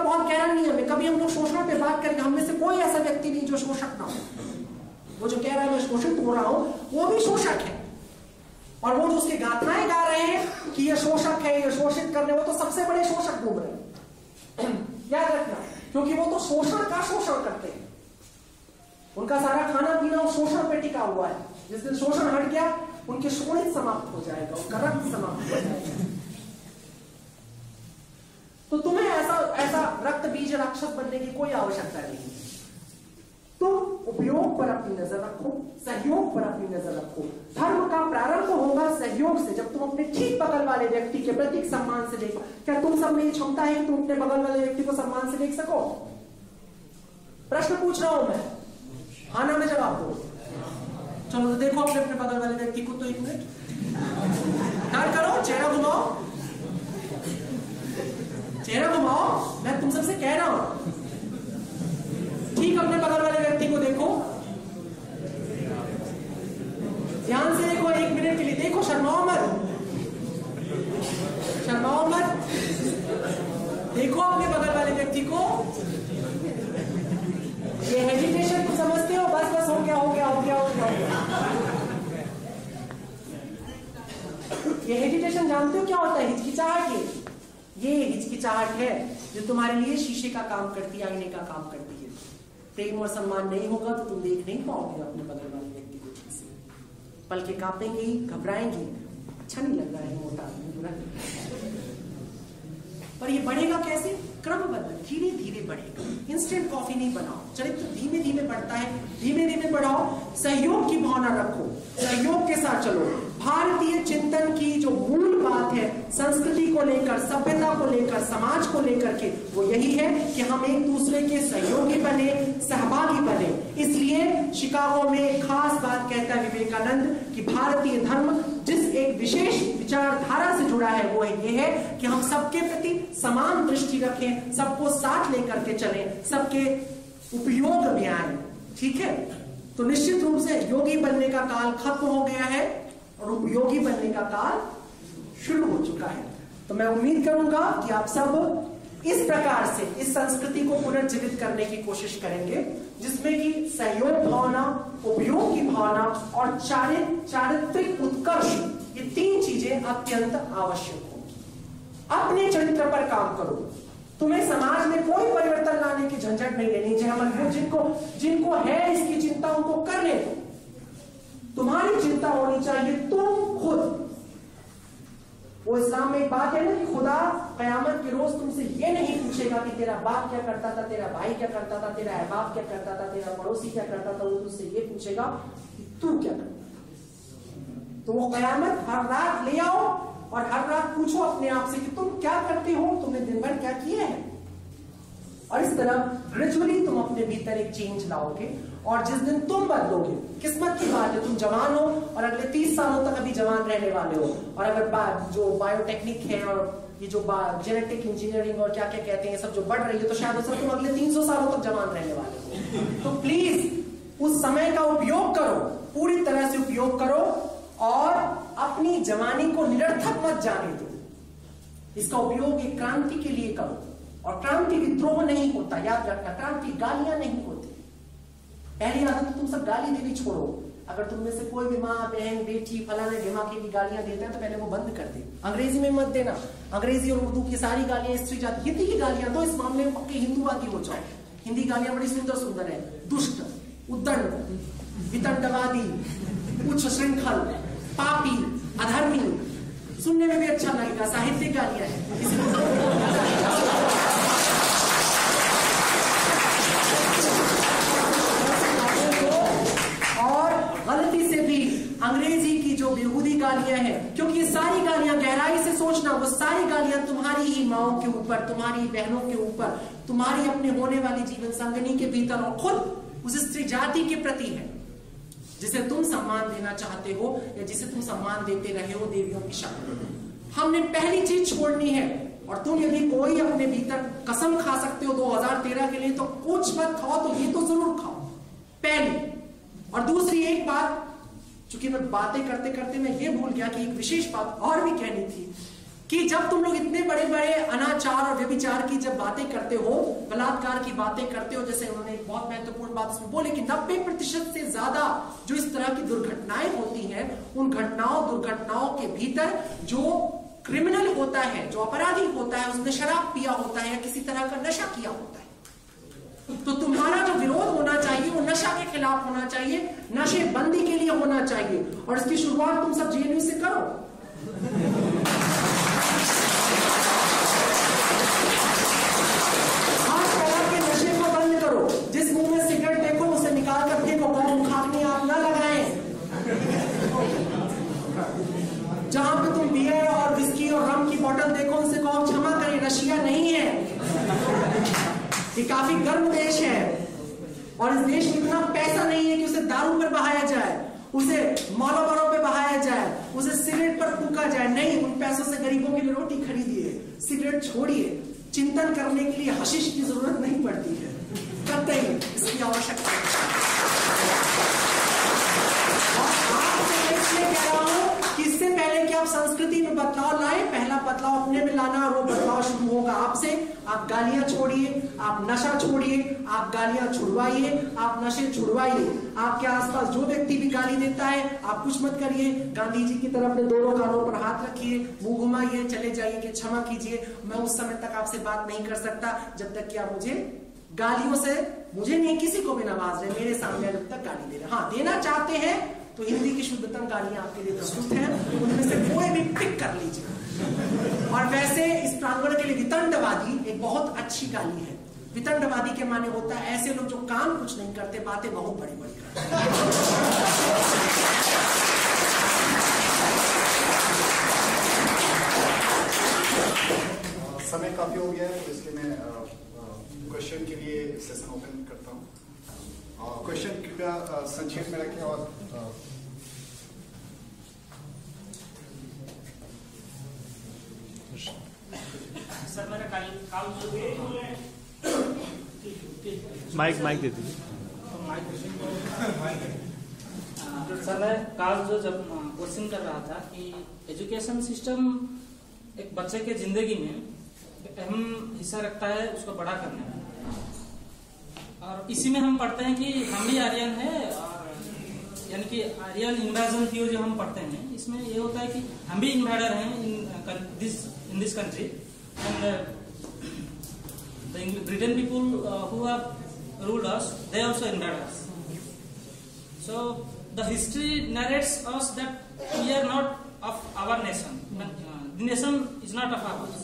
का बहुत गहरा नियम है। कभी हम लोग शोषण पे बात करेंगे, हम में से कोई ऐसा व्यक्ति नहीं जो शोषक ना हो। वो जो कह रहा है मैं शोषित हो रहा हूं, वो भी शोषक है। और वो जो उसके गाथाएं गा रहे हैं कि ये शोषक है, ये शोषित करने, वो तो सबसे बड़े शोषक घूम रहे हैं। याद रखना, क्योंकि वो तो शोषण का शोषण करते हैं। उनका सारा खाना पीना उस शोषण पे टिका हुआ है। जिस दिन शोषण हट गया, उनके शोणित समाप्त हो जाएगा, उनका रक्त समाप्त हो जाएगा। तो तुम्हें ऐसा रक्त बीज राक्षस बनने की कोई आवश्यकता नहीं है। तुम उपयोग पर अपनी नजर रखो, सहयोग पर अपनी नजर रखो। धर्म का प्रारंभ होगा सहयोग से। जब तुम अपने ठीक बगल वाले व्यक्ति के प्रति सम्मान से देखो। क्या तुम सब में ये क्षमता है कि तुम अपने बगल वाले व्यक्ति को सम्मान से देख सको? प्रश्न पूछ रहा हूं मैं, हाँ ना में जवाब दो। चलो तो देखो अपने अपने बगल वाले व्यक्ति को तो 1 मिनट डर करो, चेहरा घुमाओ, चेहरा घुमाओ। मैं तुम सबसे कह रहा हूं, ठीक अपने बगल वाले व्यक्ति को देखो, ध्यान से देखो 1 मिनट के लिए देखो, शर्माओ मत, शर्माओ मत। देखो अपने बगल वाले व्यक्ति को। ये हेजिटेशन तुम समझते हो, बस बस हो गया हो गया हो गया हो गया। ये हेजिटेशन जानते हो क्या होता है? हिचकिचाहट। ये हिचकिचाहट है जो तुम्हारे लिए शीशे का काम करती है, आईने का काम करती है। प्रेम और सम्मान नहीं होगा तो तुम देख नहीं पाओगे अपने बगल वाले व्यक्ति को ठीक से। पलके कांपेंगे, घबराएंगे, अच्छा नहीं लग रहा है मोटा आदमी। पर ये बढ़ेगा कैसे? क्रमबद्ध, धीरे धीरे बढ़ेगा। इंस्टेंट कॉफी नहीं बनाओ, चरित्र धीमे धीमे बढ़ता है, धीमे धीमे बढ़ाओ। सहयोग की भावना रखो, सहयोग के साथ चलो। भारतीय चिंतन की जो मूल बात है, संस्कृति को लेकर, सभ्यता को लेकर, समाज को लेकर के, वो यही है कि हम एक दूसरे के सहयोगी बने, सहभागी बने। इसलिए शिकागो में एक खास बात कहता है विवेकानंद कि भारतीय धर्म जिस एक विशेष विचारधारा से जुड़ा है वो ये है कि हम सबके प्रति समान दृष्टि रखें, सबको साथ लेकर के चलें, सबके उपयोग में आए। ठीक है, तो निश्चित रूप से योगी बनने का काल खत्म हो गया है और उपयोगी बनने का काल शुरू हो चुका है। तो मैं उम्मीद करूंगा कि आप सब इस प्रकार से इस संस्कृति को पुनर्जीवित करने की कोशिश करेंगे, जिसमें कि सहयोग भावना, उपयोग की भावना और चारित्रिक उत्कर्ष, ये 3 चीजें अत्यंत आवश्यक होंगी। अपने चरित्र पर काम करो। तुम्हें समाज में कोई परिवर्तन लाने की झंझट नहीं लेनी चाहिए। जिनको है इसकी चिंता, उनको करने दो। तुम्हारी चिंता होनी चाहिए तुम खुद। वो इस्लाम में एक बात है ना कि खुदा कयामत के रोज तुमसे ये नहीं पूछेगा कि तेरा बाप क्या करता था, तेरा भाई क्या करता था, तेरा अहबाब क्या करता था, तेरा पड़ोसी क्या करता था। वो तुमसे ये पूछेगा कि तू क्या करता था। तो वो कयामत हर रात ले आओ और हर रात पूछो अपने आप से कि तुम क्या करते हो, तुमने दिन भर क्या किया है। और इस तरह ग्रेजुअली तुम अपने भीतर एक चेंज लाओगे। और जिस दिन तुम बदलोगे, किस्मत की बात है, तुम जवान हो और अगले 30 सालों तक अभी जवान रहने वाले हो। और अगर जो बायोटेक्निक है और ये जो जेनेटिक इंजीनियरिंग और क्या क्या कहते हैं सब जो बढ़ रही है, तो शायद तुम अगले 300 सालों तक जवान रहने वाले हो। तो प्लीज उस समय का उपयोग करो, पूरी तरह से उपयोग करो और अपनी जवानी को निरर्थक मत जाने दो। इसका उपयोग एक क्रांति के लिए करो। और क्रांति विद्रोह नहीं होता, याद रखना। क्रांति गालियां नहीं होती। पहली आदत तो तुम सब गाली देनी छोड़ो। अगर तुम में से कोई भी माँ, बहन, बेटी, फलाने ढिमाके की गालियां देता है तो पहले वो बंद कर दे। अंग्रेजी में मत देना। अंग्रेजी और उर्दू की सारी गालियां स्त्री जाति, हिंदी की गालियां तो इस मामले में पक्के हिंदूवादी हो जाओ। हिंदी गालियां बड़ी सुंदर सुंदर है। दुष्ट, उद्दंड, वितंडवादी, उच्च श्रृंखल, पापी, अधर्मी, सुनने में भी अच्छा लगेगा। साहित्यिक गालियां है। गलती से भी अंग्रेजी की जो बेहूदी गालियां हैं, क्योंकि ये सारी गालियां, गहराई से सोचना, वो सारी गालियां तुम्हारी ही माओं के ऊपर, तुम्हारी बहनों के ऊपर, तुम्हारी अपने होने वाली जीवन संगनी के भीतर और खुद उस स्त्री जाति के प्रति है जिसे तुम सम्मान देना चाहते हो या जिसे तुम सम्मान देते रहे हो देवियों की शक्ल में। हमने पहली चीज छोड़नी है। और तुम यदि कोई अपने भीतर कसम खा सकते हो 2013 के लिए, तो कुछ मत खाओ तो ये तो जरूर खाओ, पहली। और दूसरी एक बात, चूंकि मैं बातें करते करते मैं ये भूल गया कि एक विशेष बात और भी कहनी थी कि जब तुम लोग इतने बड़े बड़े अनाचार और व्यभिचार की जब बातें करते हो, बलात्कार की बातें करते हो, जैसे उन्होंने एक बहुत महत्वपूर्ण बात इसमें बोली कि 90% से ज्यादा जो इस तरह की दुर्घटनाएं होती हैं, उन दुर्घटनाओं के भीतर जो क्रिमिनल होता है, जो अपराधी होता है, उसने शराब पिया होता है या किसी तरह का नशा किया होता है। तो तुम्हारा जो विरोध होना चाहिए वो नशा के खिलाफ होना चाहिए, नशे बंदी के लिए होना चाहिए, और इसकी शुरुआत तुम सब जेएनयू से करो। नशे को बंद करो, जिस मुंह में सिगरेट देखो उसे निकाल कर फेंको, मुखाग्नि आप ना लगाएं। जहां पे तुम बियर और विस्की और रम की बोतल देखो उनसे कहो क्षमा करें, रशिया नहीं है, ये काफी गर्म देश है, और इस देश में इतना पैसा नहीं है कि उसे दारू पर बहाया जाए, उसे मॉलों पे बहाया जाए, उसे सिगरेट पर फूका जाए। नहीं, उन पैसों से गरीबों के लिए रोटी खरीदिए, सिगरेट छोड़िए, चिंतन करने के लिए हशीश की जरूरत नहीं पड़ती है, कतई इसकी आवश्यकता है। कह रहा हूं कि इससे पहले कि आप संस्कृति में बदलाव लाए, पहला बदलाव अपने में लाना, और वो बदलाव शुरू होगा आपसे। आप गालियां छोड़िए, आप नशा छोड़िए, आप गालियां छुड़वाइए, आप नशे छुड़वाइए। आपके आसपास जो व्यक्ति भी गाली देता है आप कुछ मत करिए, गांधी जी की तरह अपने दोनों कानों पर हाथ रखिए, मुंह घुमाइए, चले जाइए कि क्षमा कीजिए, मैं उस समय तक आपसे बात नहीं कर सकता जब तक कि आप मुझे गालियों से, मुझे नहीं किसी को भी नवाज रहे, मेरे सामने जब तक गाली दे रहे। हाँ, देना चाहते हैं तो हिंदी की शुद्धतम गालियां आपके लिए प्रस्तुत हैं, उनमें से कोई भी पिक कर लीजिए। और वैसे इस प्रांगण के लिए वितंडवादी एक बहुत अच्छी गाली है। वितंडवादी के माने होता है ऐसे लोग जो काम कुछ नहीं करते, बातें बहुत बड़ी बड़ी करते। समय काफी हो गया है, तो इसलिए मैं क्वेश्चन के लिए सेशन ओपन करता हूँ। क्वेश्चन कृपया संक्षेप में रखें। और सर मेरा काल माइक दे दीजिए। सर मैं काल जो जब क्वेश्चन कर रहा था कि एजुकेशन सिस्टम एक बच्चे के जिंदगी में एक अहम हिस्सा रखता है उसको बड़ा करने में, और इसी में हम पढ़ते हैं कि हम भी आर्यन है, और यानी कि आर्यन इन्वेजन थ्योरी जो हम पढ़ते हैं इसमें ये होता है कि हम भी इन्वेडर हैं in this country, and the Britain people who have ruled us, they also invaded us. So the history narrates us that we are not of our nation. The nation is not of ours.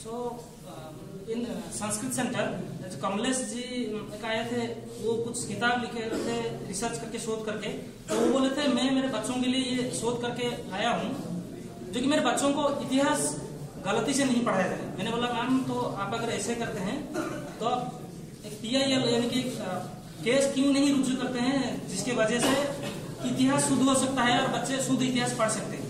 So in Sanskrit centre जो कमलेश जी एक आए थे, वो कुछ किताब लिखे थे research करके, शोध करके, तो वो बोले थे मैं मेरे बच्चों के लिए ये शोध करके आया हूँ जो कि मेरे बच्चों को इतिहास गलती से नहीं पढ़ाया जाए। मैंने बोला मैम तो आप अगर ऐसे करते हैं तो आप एक PIL यानी कि केस क्यों नहीं रुजू करते हैं जिसके वजह से इतिहास शुद्ध हो सकता है और बच्चे शुद्ध इतिहास पढ़ सकते हैं।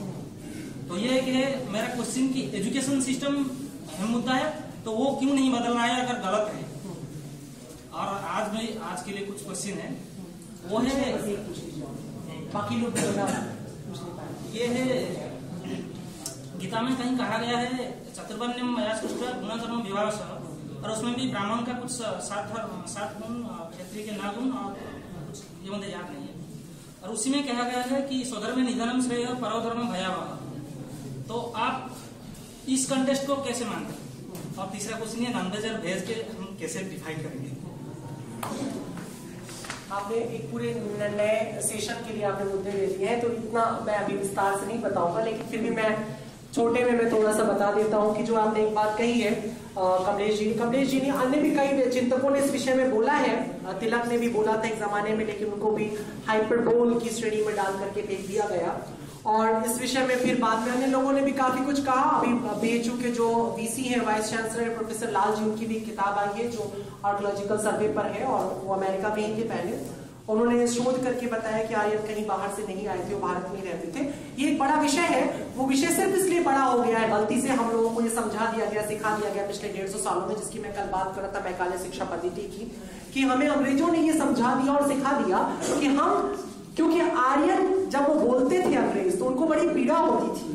तो ये है मेरा क्वेश्चन कि एजुकेशन सिस्टम अहम मुद्दा है, तो वो क्यों नहीं बदलना है अगर गलत है। और आज के लिए कुछ क्वेश्चन है, वो है बाकी लोग ये है गीता में कहीं कहा गया है चतुर्वर्ण्यम मयासुष्टा गुणधर्म विभागः, और उसमें भी ब्राह्मण का कुछ 7 गुण, क्षत्रिय के 9 गुण, और कुछ ये मुझे याद नहीं है। और उसी में कहा गया है कि स्वधर्म निधनम श्रेय परोधर्म भयावह। तो आप इस कंटेस्ट को कैसे मानते हैं? और तीसरा क्वेश्चन ये नॉनवेज और वेज के हम कैसे डिफाइन करेंगे? आपने एक पूरे नए सेशन के लिए आपने मुद्दे दे दिए हैं, तो इतना मैं अभी विस्तार से नहीं बताऊंगा, लेकिन फिर भी मैं छोटे में मैं थोड़ा सा बता देता हूं कि जो आपने एक बात कही है कमलेश जी ने, अन्य भी कई चिंतकों ने इस विषय में बोला है, तिलक ने भी बोला था एक जमाने में, लेकिन उनको भी हाइपरबोल की श्रेणी में डाल करके फेंक दिया गया। और इस विषय में फिर बाद में अन्य लोगों ने भी काफी कुछ कहा। अभी BHU के जो VC हैं, vice chancellor professor Lal ji, उनकी भी किताब आई है जो आर्कियोलॉजिकल सर्वे पर है, और वो अमेरिका में ही थे पहले। उन्होंने शोध करके बताया कि आर्यन कहीं बाहर से नहीं आए थे, वो भारत में ही रहते थे। ये एक बड़ा विषय है, वो विषय सिर्फ इसलिए बड़ा हो गया है, गलती से हम लोगों को ये समझा दिया गया, सिखा दिया गया पिछले 150 सालों में, जिसकी मैं कल बात कर रहा था मैकाले शिक्षा पद्धति की, कि हमें अंग्रेजों ने ये समझा दिया और सिखा दिया कि हम, क्योंकि आर्यन जब वो बोलते थे अंग्रेज तो उनको बड़ी पीड़ा होती थी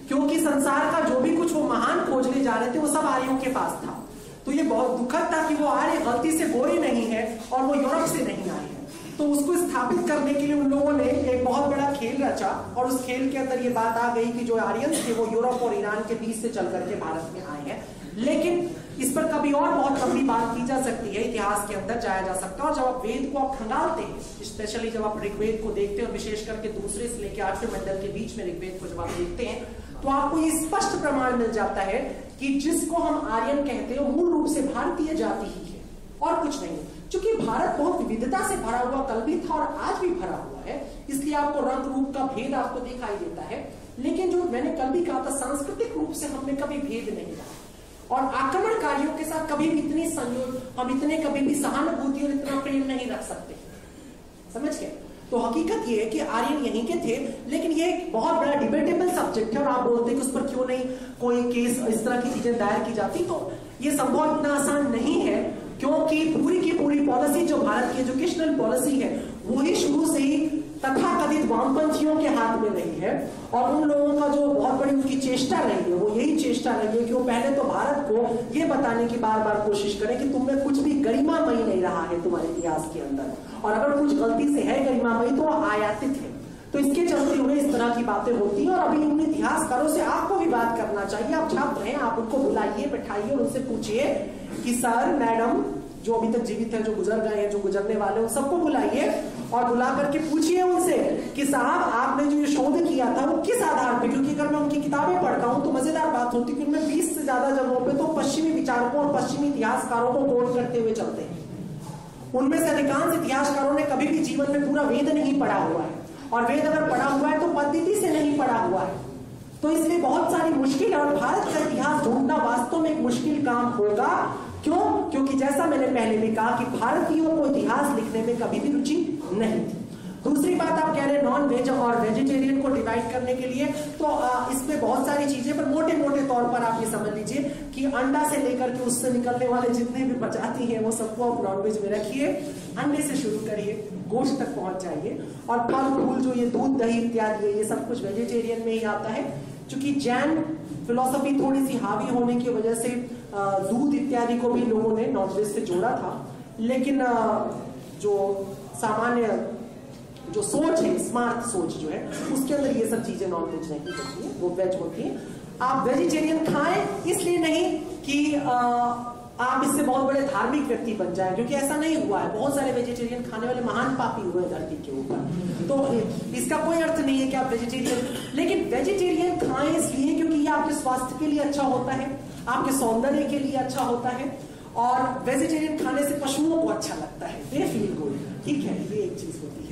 क्योंकि संसार का जो भी कुछ वो महान खोजने जा रहे थे वो सब आर्यों के पास था। तो ये बहुत दुखद था कि वो आर्य गलती से गोरे नहीं है और वो यूरोप से नहीं आए हैं। तो उसको स्थापित करने के लिए उन लोगों ने एक बहुत बड़ा खेल रचा और उस खेल के अंदर ये बात आ गई कि जो आर्यंस थे वो यूरोप और ईरान के बीच से चल करके भारत में आए हैं। लेकिन इस पर कभी और बहुत लंबी बात की जा सकती है, इतिहास के अंदर जाया जा सकता है। और जब आप वेद को आप खंगालते हैं, स्पेशली जब आप ऋग्वेद को देखते हैं और विशेष करके दूसरे से लेकर 8वें मंडल के बीच में ऋग्वेद को जब आप देखते हैं तो आपको ये स्पष्ट प्रमाण मिल जाता है कि जिसको हम आर्यन कहते हैं वो मूल रूप से भारतीय जाति ही है और कुछ नहीं। क्योंकि भारत बहुत विविधता से भरा हुआ कल भी था और आज भी भरा हुआ है, इसलिए आपको रंग रूप का भेद आपको दिखाई देता है। लेकिन जो मैंने कल भी कहा था, सांस्कृतिक रूप से हमने कभी भेद नहीं रहा और आक्रमणकारियों के साथ कभी भी इतनी संयोग, हम इतने कभी भी सहानुभूति और इतना प्रेम नहीं रख सकते। समझ गए? तो हकीकत ये है कि आर्यन यहीं के थे, लेकिन ये एक बहुत बड़ा डिबेटेबल सब्जेक्ट है और आप बोलते हैं कि उस पर क्यों नहीं कोई केस इस तरह की चीजें दायर की जाती। तो ये संभव इतना आसान नहीं है, क्योंकि पूरी की पूरी पॉलिसी जो भारत की एजुकेशनल पॉलिसी है वो ही शुरू से ही तथाकथित वामपंथियों के हाथ में रही है। और उन लोगों का जो बहुत बड़ी उनकी चेष्टा रही है वो यही चेष्टा रही है कि वो पहले तो भारत को ये बताने की बार बार कोशिश करें कि तुम में कुछ भी गरिमामयी नहीं रहा है तुम्हारे इतिहास के अंदर, और अगर कुछ गलती से है गरिमामयी तो वो आयातित है। तो इसके चलते हुए इस तरह की बातें होती हैं। और अभी उन इतिहासकारों से आपको भी बात करना चाहिए। आप छात्र हैं, आप उनको बुलाइए, बैठाइए और उनसे पूछिए कि सर, मैडम, जो अभी तक जीवित है, जो गुजर गए हैं, जो गुजरने वाले, उन सबको बुलाइए और बुला करके पूछिए उनसे कि साहब आपने जो ये शोध किया था वो किस आधार पे। क्योंकि अगर मैं उनकी किताबें पढ़ता हूं तो मजेदार बात होती है कि उनमें 20 से ज्यादा जगहों पे तो पश्चिमी विचारकों और पश्चिमी इतिहासकारों को कोट करते हुए चलते हैं। उनमें से अधिकांश इतिहासकारों ने कभी भी जीवन में पूरा वेद नहीं पढ़ा हुआ है, और वेद अगर पढ़ा हुआ है तो पद्धति से नहीं पढ़ा हुआ है। तो इसलिए बहुत सारी मुश्किल है और भारत का इतिहास ढूंढना वास्तव में एक मुश्किल काम होगा। क्यों? क्योंकि जैसा मैंने पहले भी कहा कि भारतीयों को इतिहास लिखने में कभी भी रुचि नहीं थी। दूसरी बात, आप कह रहे हैं नॉन वेज और वेजिटेरियन को डिवाइड करने के लिए, तो इसमें बहुत सारी चीजें, पर मोटे मोटे तौर पर आप ये समझ लीजिए कि अंडा से लेकर के उससे निकलने वाले जितने भी प्रजाति हैं वो सबको आप नॉन वेज में रखिए। अंडे से शुरू करिए, गोश्त तक पहुंच जाइए, और फल फूल जो ये दूध दही इत्यादि है ये सब कुछ वेजिटेरियन में ही आता है। क्योंकि जैन फिलॉसफी थोड़ी सी हावी होने की वजह से दूध इत्यादि को भी लोगों ने नॉन वेज से जोड़ा था, लेकिन जो सामान्य जो सोच है, स्मार्ट सोच जो है, उसके अंदर ये सब चीजें नॉन वेज नहीं होती है, वो वेज होती है। आप वेजिटेरियन खाएं इसलिए नहीं कि आप इससे बहुत बड़े धार्मिक व्यक्ति बन जाए, क्योंकि ऐसा नहीं हुआ है। बहुत सारे वेजिटेरियन खाने वाले महान पापी हुए धरती के ऊपर, तो इसका कोई अर्थ नहीं है कि आप वेजिटेरियन, लेकिन वेजिटेरियन खाएं इसलिए क्योंकि ये आपके स्वास्थ्य के लिए अच्छा होता है, आपके सौंदर्य के लिए अच्छा होता है, और वेजिटेरियन खाने से पशुओं को अच्छा लगता है, दे फील गुड। ठीक है, ये एक चीज होती है।